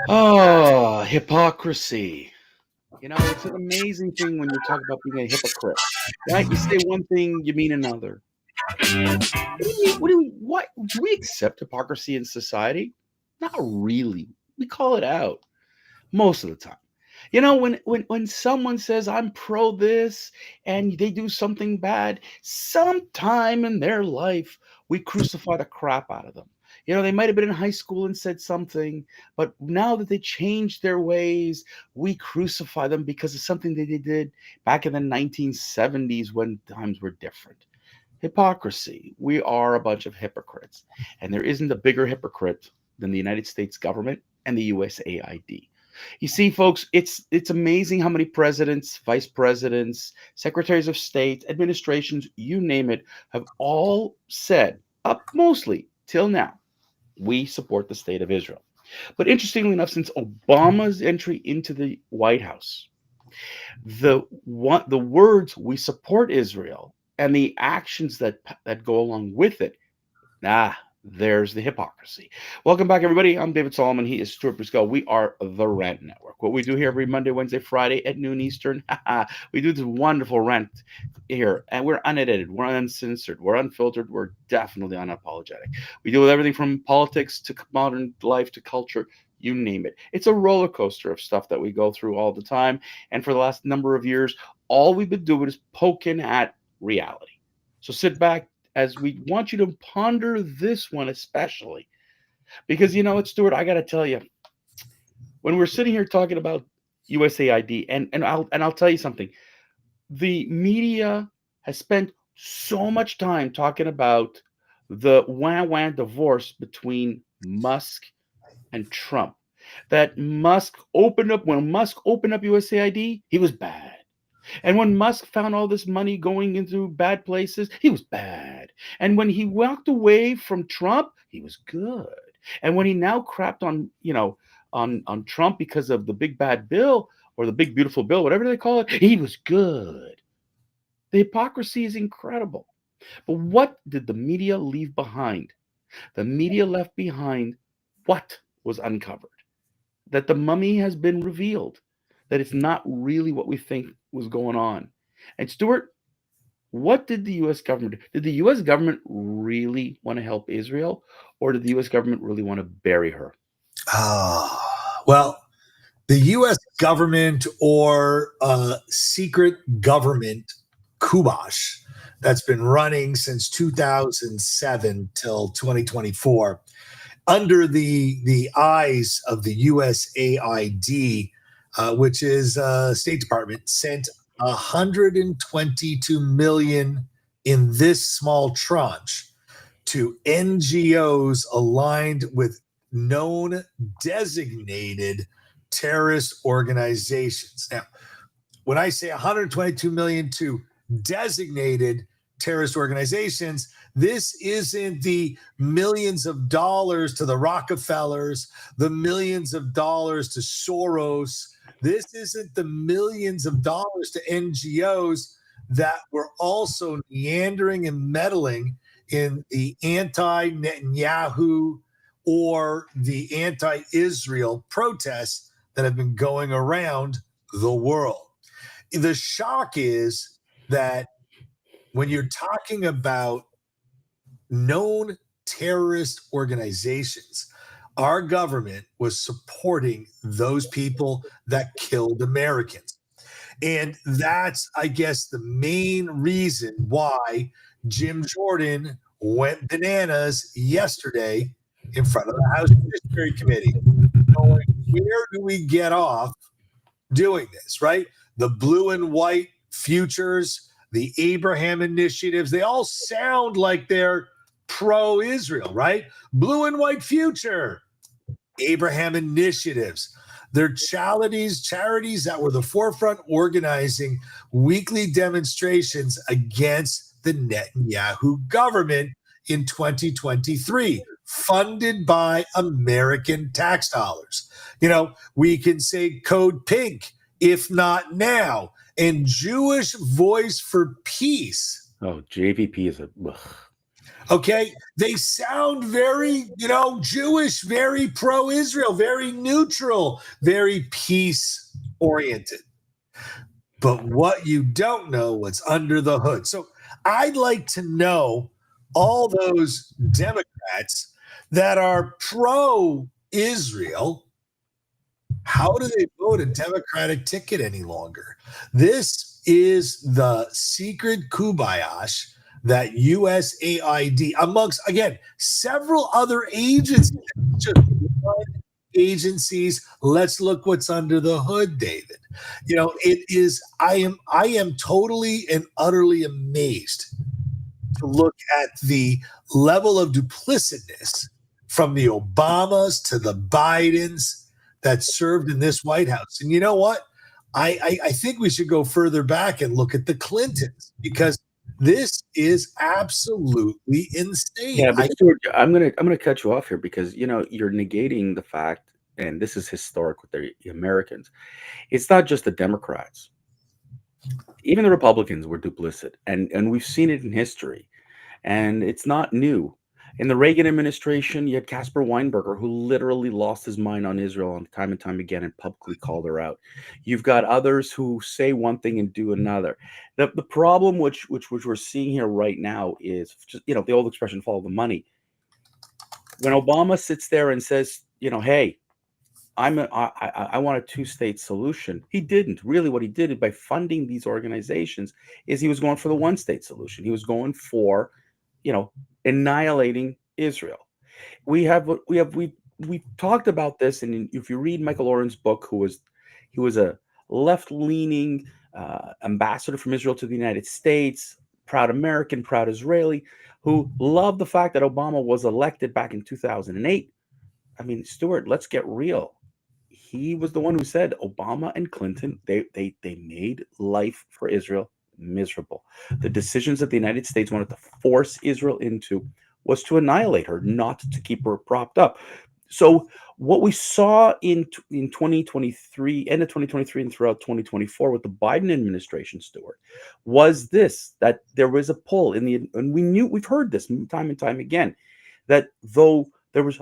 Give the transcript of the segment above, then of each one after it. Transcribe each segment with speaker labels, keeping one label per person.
Speaker 1: Oh, hypocrisy. It's an amazing thing when you talk about being a hypocrite, right? You say one thing, you mean another. What do we accept hypocrisy in society? Not really. We call it out most of the time. When someone says I'm pro this and they do something bad, sometime in their life we crucify the crap out of them. They might have been in high school and said something, but now that they changed their ways, we crucify them because of something that they did back in the 1970s when times were different. Hypocrisy. We are a bunch of hypocrites, and there isn't a bigger hypocrite than the United States government and the USAID. You see, folks, it's amazing how many presidents, vice presidents, secretaries of state, administrations, you name it, have all said, up mostly till now, we support the state of Israel. But interestingly enough, since Obama's entry into the White House, the words "we support Israel" and the actions that go along with it, there's the hypocrisy. Welcome back, everybody. I'm David Solomon. He is Stuart Briscoe. We are the Rant Network. What we do here every Monday, Wednesday, Friday at noon Eastern, we do this wonderful rant here, and we're unedited, we're uncensored, we're unfiltered, we're definitely unapologetic. We deal with everything from politics to modern life to culture, you name it. It's a roller coaster of stuff that we go through all the time. And for the last number of years, all we've been doing is poking at reality. So sit back, as we want you to ponder this one especially, because Stuart, I got to tell you, when we're sitting here talking about USAID, and I'll tell you something, the media has spent so much time talking about the wah divorce between Musk and Trump, that when Musk opened up USAID, he was bad. And when Musk found all this money going into bad places, he was bad. And when he walked away from Trump, he was good. And when he now crapped on Trump because of the big bad bill or the big beautiful bill, whatever they call it, he was good. The hypocrisy is incredible. But what did the media leave behind? The media left behind what was uncovered? That the mummy has been revealed, that it's not really what we think was going on. And Stuart, what did the US government do? Did the US government really want to help Israel, or did the US government really want to bury her?
Speaker 2: Well, the US government, or secret government kubosh that's been running since 2007 till 2024, under the eyes of the USAID, which is State Department, sent 122 million in this small tranche to NGOs aligned with known designated terrorist organizations. Now, when I say 122 million to designated terrorist organizations, this isn't the millions of dollars to the Rockefellers, the millions of dollars to Soros. This isn't the millions of dollars to NGOs that were also meandering and meddling in the anti-Netanyahu or the anti-Israel protests that have been going around the world. The shock is that when you're talking about known terrorist organizations, our government was supporting those people that killed Americans. And that's, I guess, the main reason why Jim Jordan went bananas yesterday in front of the House Judiciary Committee, going, where do we get off doing this, right? The blue and white futures, the Abraham initiatives, they all sound like they're pro-Israel, right? Blue and white future, Abraham initiatives. They're charities that were the forefront organizing weekly demonstrations against the Netanyahu government in 2023, funded by American tax dollars. We can say Code Pink, if not now, and Jewish Voice for Peace.
Speaker 1: Oh, JVP is a ugh.
Speaker 2: Okay, they sound very, Jewish, very pro-Israel, very neutral, very peace-oriented. But what you don't know what's under the hood. So I'd like to know all those Democrats that are pro-Israel. How do they vote a Democratic ticket any longer? This is the secret kubayash that USAID, amongst, again, several other agencies, just one agencies. Let's look what's under the hood, David. It is, I am totally and utterly amazed to look at the level of duplicitousness from the Obamas to the Bidens that served in this White House. And you know what? I think we should go further back and look at the Clintons, because this is absolutely insane.
Speaker 1: Yeah, but Stuart, I'm gonna cut you off here because you're negating the fact, and this is historic with the Americans. It's not just the Democrats; even the Republicans were duplicit, and we've seen it in history, and it's not new. In the Reagan administration, you had Caspar Weinberger, who literally lost his mind on Israel on time and time again and publicly called her out. You've got others who say one thing and do another. The problem which we're seeing here right now is just the old expression, follow the money. When Obama sits there and says, hey, I want a two-state solution. He didn't. Really, what he did by funding these organizations is he was going for the one-state solution. He was going for, you know, annihilating Israel. We talked about this, and if you read Michael Oren's book, he was a left-leaning ambassador from Israel to the United States, proud American, proud Israeli, who loved the fact that Obama was elected back in 2008. I mean, Stuart, let's get real. He was the one who said Obama and Clinton, they made life for Israel miserable. The decisions that the United States wanted to force Israel into was to annihilate her, not to keep her propped up. So what we saw in 2023, end of 2023 and throughout 2024 with the Biden administration, Stuart, was this, that there was a pull in the, and we've heard this time and time again, that though there was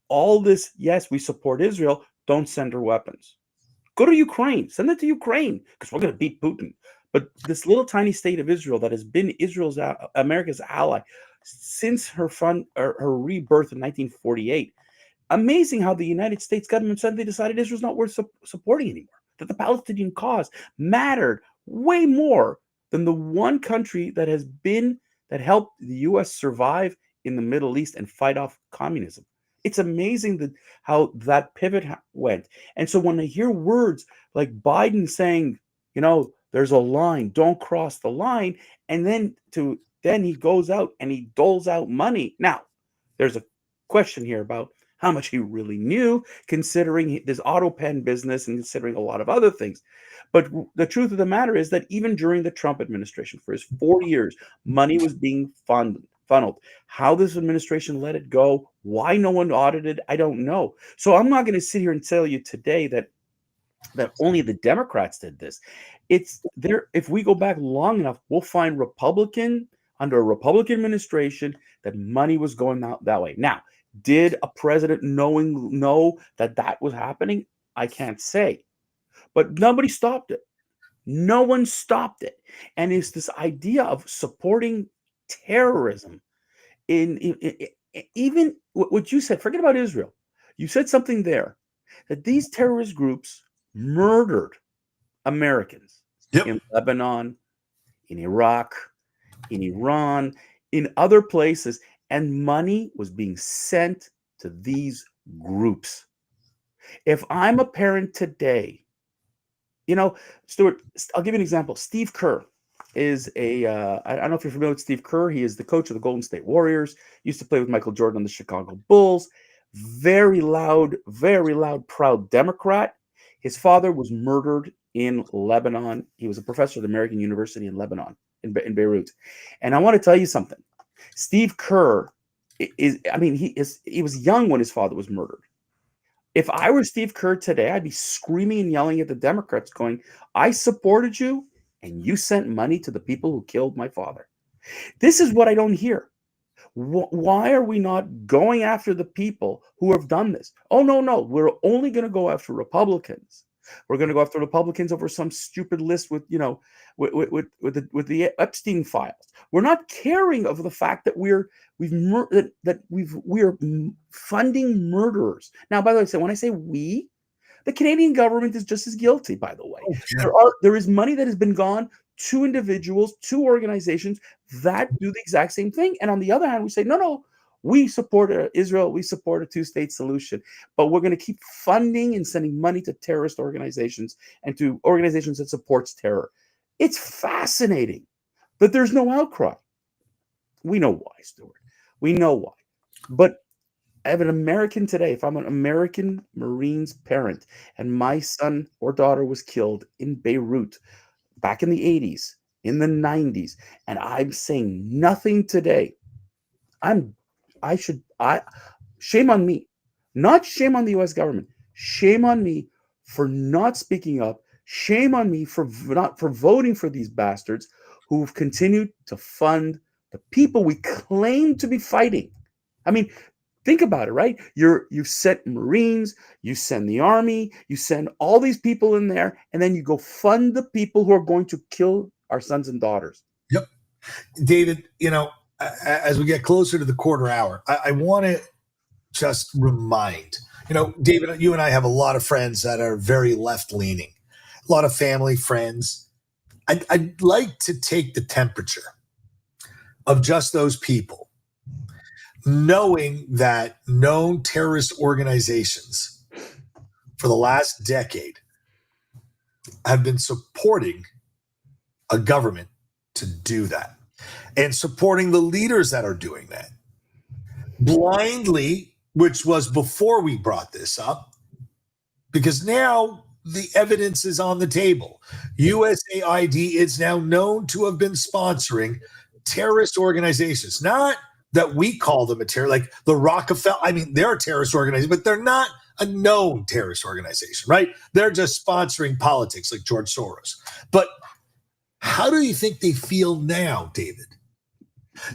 Speaker 1: all this, yes, we support Israel, don't send her weapons. Go to Ukraine, send it to Ukraine, because we're going to beat Putin. But this little tiny state of Israel that has been America's ally since her rebirth in 1948. Amazing how the United States government suddenly decided Israel's not worth supporting anymore. That the Palestinian cause mattered way more than the one country that helped the U.S. survive in the Middle East and fight off communism. It's amazing how that pivot went. And so when I hear words like Biden saying, there's a line, don't cross the line, and then he goes out and he doles out money. Now, there's a question here about how much he really knew, considering this auto pen business and considering a lot of other things. But the truth of the matter is that even during the Trump administration, for his 4 years, money was being funneled. How this administration let it go, why no one audited, I don't know. So I'm not going to sit here and tell you today that only the Democrats did this. It's there. If we go back long enough, we'll find under a Republican administration that money was going out that way. Now, did a president know that was happening? I can't say, but nobody stopped it. No one stopped it. And it's this idea of supporting terrorism even what you said. Forget about Israel. You said something there, that these terrorist groups murdered Americans
Speaker 2: Yep.
Speaker 1: in Lebanon, in Iraq, in Iran, in other places, and money was being sent to these groups. If I'm a parent today, Stuart, I'll give you an example. Steve Kerr is I don't know if you're familiar with Steve Kerr. He is the coach of the Golden State Warriors, used to play with Michael Jordan on the Chicago Bulls. Very loud, proud Democrat. His father was murdered in Lebanon. He was a professor at American University in Lebanon, in Beirut. And I want to tell you something. Steve Kerr he was young when his father was murdered. If I were Steve Kerr today, I'd be screaming and yelling at the Democrats going, I supported you and you sent money to the people who killed my father. This is what I don't hear. Why are we not going after the people who have done this? Oh, no, no. We're only going to go after Republicans. We're going to go after Republicans over some stupid list with, with the Epstein files. We're not caring of the fact that we're funding murderers. Now, by the way, so when I say we, the Canadian government is just as guilty, by the way.
Speaker 2: Oh, yeah.
Speaker 1: There is money that has been gone to individuals, to organizations that do the exact same thing. And on the other hand, we say, no, no, we support Israel, we support a two-state solution, but we're going to keep funding and sending money to terrorist organizations and to organizations that supports terror. It's fascinating, but there's no outcry. We know why, Stuart. We know why. But I have an American today. If I'm an American Marines parent and my son or daughter was killed in Beirut back in the 80s, in the 90s, and I'm saying nothing today, I shame on me. Not shame on the US government. Shame on me for not speaking up. Shame on me for voting for these bastards who've continued to fund the people we claim to be fighting. I mean, think about it, right? You sent Marines, you send the Army, you send all these people in there, and then you go fund the people who are going to kill our sons and daughters.
Speaker 2: Yep. David, as we get closer to the quarter hour, I want to just remind, David, you and I have a lot of friends that are very left leaning, a lot of family friends. I'd like to take the temperature of just those people, knowing that known terrorist organizations for the last decade have been supporting a government to do that and supporting the leaders that are doing that blindly, which was before we brought this up, because now the evidence is on the table. USAID is now known to have been sponsoring terrorist organizations, not that we call them a terror, like the Rockefeller. I mean, they're a terrorist organization, but they're not a known terrorist organization, right? They're just sponsoring politics like George Soros. But how do you think they feel now, David?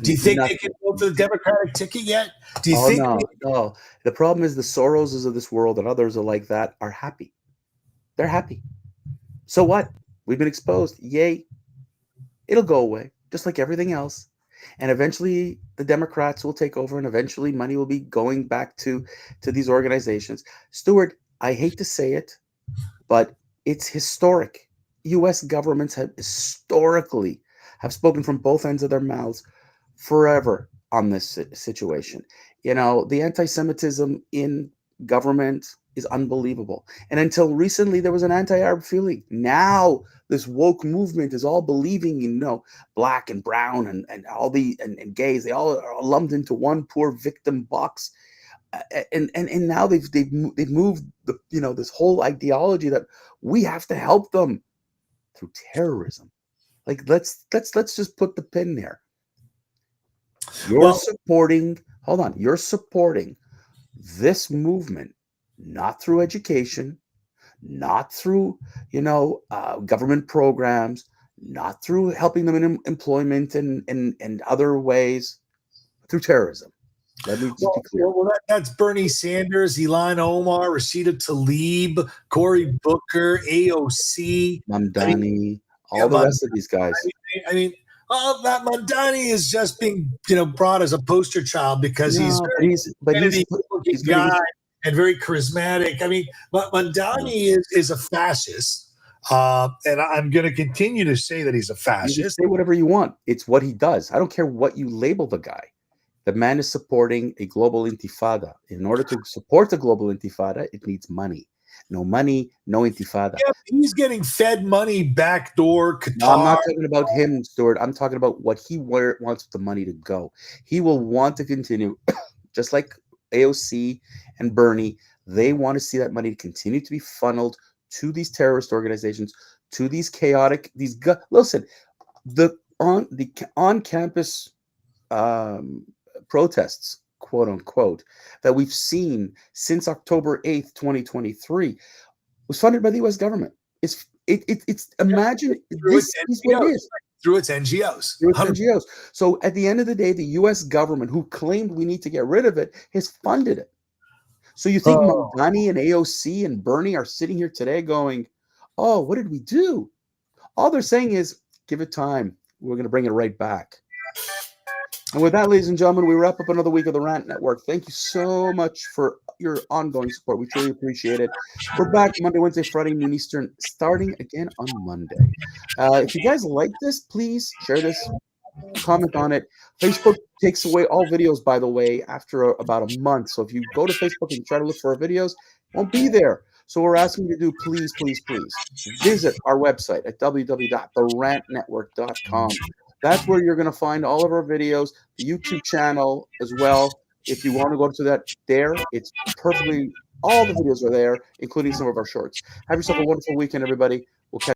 Speaker 2: Do you think they can vote for the Democratic ticket yet? Do you think?
Speaker 1: No. The problem is the Soroses of this world and others are like that are happy. They're happy. So what? We've been exposed. Yay. It'll go away, just like everything else. And eventually the Democrats will take over, and eventually money will be going back to these organizations. Stuart, I hate to say it, but it's historic. U.S. governments have historically have spoken from both ends of their mouths forever on this situation. The anti-Semitism in government is unbelievable. And until recently, there was an anti-Arab feeling. Now, this woke movement is all believing, black and brown and all and gays. They all are lumped into one poor victim box. And now they've moved this whole ideology that we have to help them through terrorism. Like let's just put the pin there. You're supporting this movement, not through education, not through, government programs, not through helping them in employment and other ways, through terrorism. Let me just be clear.
Speaker 2: Well, that's Bernie Sanders, Ilhan Omar, Rashida Tlaib, Cory Booker, AOC,
Speaker 1: Mamdani, all the rest of these guys.
Speaker 2: That Mamdani is just being, brought as a poster child because he's a guy and very charismatic. I mean, Mamdani is a fascist, and I'm going to continue to say that he's a fascist.
Speaker 1: You can say whatever you want. It's what he does. I don't care what you label the guy. The man is supporting a global intifada. In order to support the global intifada, it needs money. No money, no intifada.
Speaker 2: Yeah, he's getting fed money backdoor Qatar.
Speaker 1: No, I'm not talking about him, Stuart. I'm talking about where it wants the money to go. He will want to continue, just like AOC and Bernie. They want to see that money continue to be funneled to these terrorist organizations, to these chaotic, listen, the on-campus protests, quote unquote, that we've seen since October 8th, 2023 was funded by the US government. Imagine this is what it is.
Speaker 2: through its NGOs.
Speaker 1: through its
Speaker 2: 100%.
Speaker 1: NGOs. So at the end of the day, the U.S. government, who claimed we need to get rid of it, has funded it. So you think
Speaker 2: Oh.
Speaker 1: Mamdani and AOC and Bernie are sitting here today going, oh, what did we do? All they're saying is, give it time. We're going to bring it right back. And with that, ladies and gentlemen, we wrap up another week of the Rant Network. Thank you so much for your ongoing support. We truly appreciate it. We're back Monday, Wednesday, Friday, noon Eastern, starting again on Monday. If you guys like this, please share this, comment on it. Facebook takes away all videos, by the way, after about a month. So if you go to Facebook and you try to look for our videos, it won't be there. So we're asking you to do, please, please, please visit our website at www.therantnetwork.com. That's where you're going to find all of our videos, the YouTube channel as well. If you want to go to that there, it's perfectly, all the videos are there, including some of our shorts. Have yourself a wonderful weekend, everybody. We'll catch